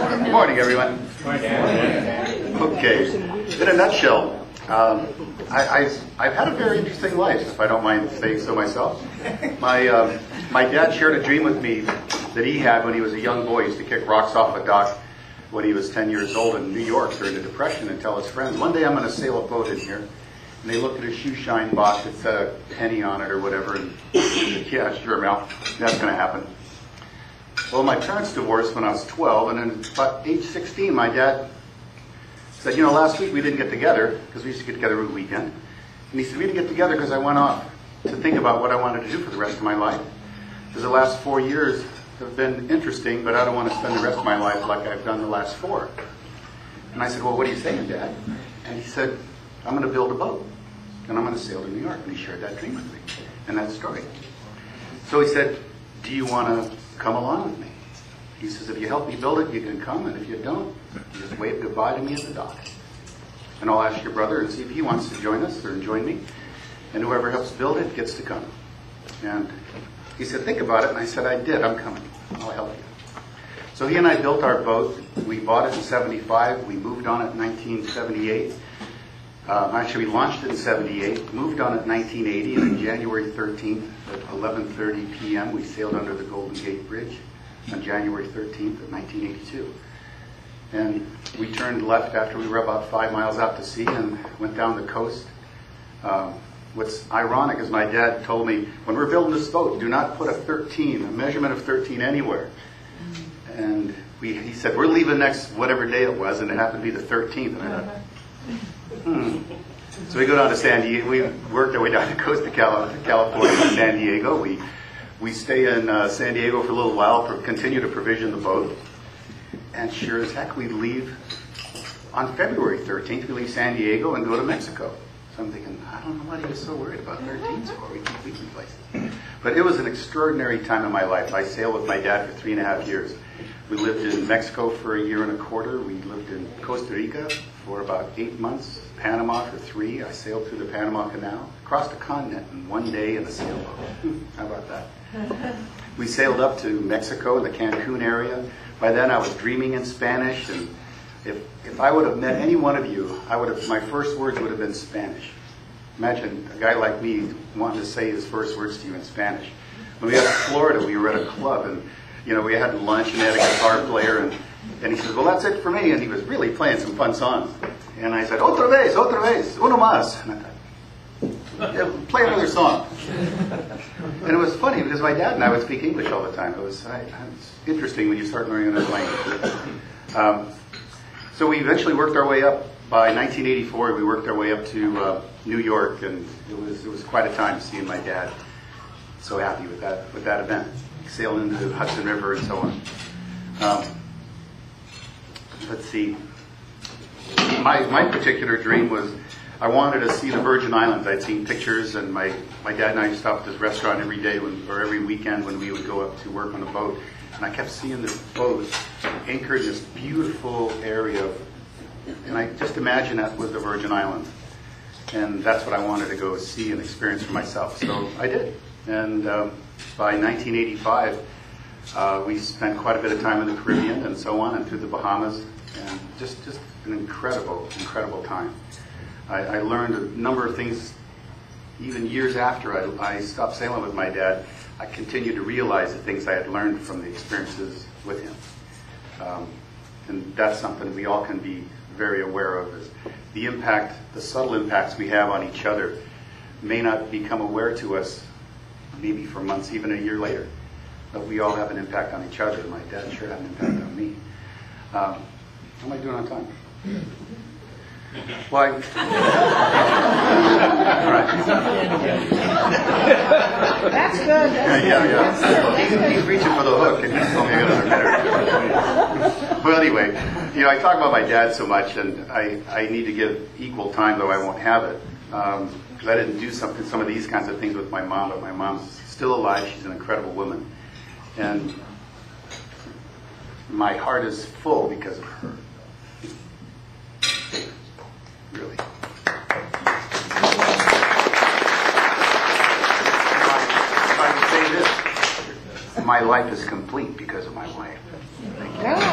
Good morning, everyone. Okay, in a nutshell, I've had a very interesting life, if I don't mind saying so myself. My dad shared a dream with me that he had when he was a young boy. He used to kick rocks off a dock when he was 10 years old in New York during the Depression and tell his friends, one day I'm going to sail a boat in here. And they looked at his shoe shine box that said a penny on it or whatever, and said, yeah, sure, Mel, that's going to happen. Well, my parents divorced when I was 12, and then about age 16, my dad said, you know, last week we didn't get together, because we used to get together every weekend. And he said, we didn't get together because I went off to think about what I wanted to do for the rest of my life. Because the last 4 years have been interesting, but I don't want to spend the rest of my life like I've done the last 4. And I said, well, what are you saying, Dad? And he said, I'm going to build a boat, and I'm going to sail to New York. And he shared that dream with me and that story. So he said, do you want to come along with me? He says, if you help me build it, you can come, and if you don't, you just wave goodbye to me at the dock. And I'll ask your brother and see if he wants to join us or join me. And whoever helps build it gets to come. And he said, think about it. And I said, I did. I'm coming. I'll help you. So he and I built our boat. We bought it in 75. We moved on it in 1978. Actually, we launched it in 78, moved on it in 1980, and on January 13th at 11:30 p.m., we sailed under the Golden Gate Bridge on January 13th of 1982. And we turned left after we were about 5 miles out to sea and went down the coast. What's ironic is my dad told me, when we're building this boat, do not put a measurement of 13 anywhere. And he said, we're leaving next whatever day it was, and it happened to be the 13th. And I thought, So we go down to San Diego. We worked our way down the coast of California to San Diego. We stay in San Diego for a little while, continue to provision the boat. And sure as heck, we leave on February 13th. We leave San Diego and go to Mexico. So I'm thinking, I don't know what he was so worried about 13s for. We keep leaving places. But it was an extraordinary time in my life. I sailed with my dad for 3.5 years. We lived in Mexico for 1.25 years. We lived in Costa Rica for about 8 months. Panama for 3. I sailed through the Panama Canal, across the continent in 1 day in a sailboat. How about that? We sailed up to Mexico in the Cancun area. By then I was dreaming in Spanish, and if I would have met any one of you, my first words would have been Spanish. Imagine a guy like me wanting to say his first words to you in Spanish. When we got to Florida, we were at a club, and we had lunch, and they had a guitar player, and he says, well, that's it for me. And he was really playing some fun songs. And I said, otra vez, uno más. And I thought, yeah, play another song. And it was funny because my dad and I would speak English all the time. It's interesting when you start learning another language. So we eventually worked our way up. By 1984, we worked our way up to New York, and it was quite a time seeing my dad. So happy with that event, sailing into the Hudson River and so on. Let's see. My particular dream was I wanted to see the Virgin Islands. I'd seen pictures, and my dad and I stopped at this restaurant every day or every weekend when we would go up to work on the boat. And I kept seeing this boat anchored in this beautiful area. And I just imagined that was the Virgin Islands. And that's what I wanted to go see and experience for myself. So I did. And by 1985, we spent quite a bit of time in the Caribbean and so on, and through the Bahamas. And just an incredible time. I learned a number of things even years after I stopped sailing with my dad. I continued to realize the things I had learned from the experiences with him. And that's something we all can be very aware of, is the subtle impacts we have on each other may not become aware to us maybe for months, even a year later. But we all have an impact on each other. My dad sure had an impact on me. How am I doing on time? Well, all right. That's good. Yeah. He's reaching for the hook, and he's told me I got another minute. But anyway, I talk about my dad so much, and I need to give equal time, though I won't have it, because I didn't do some of these kinds of things with my mom. But my mom's still alive. She's an incredible woman, and my heart is full because of her. Really. If I would say this, my life is complete because of my wife. Thank you.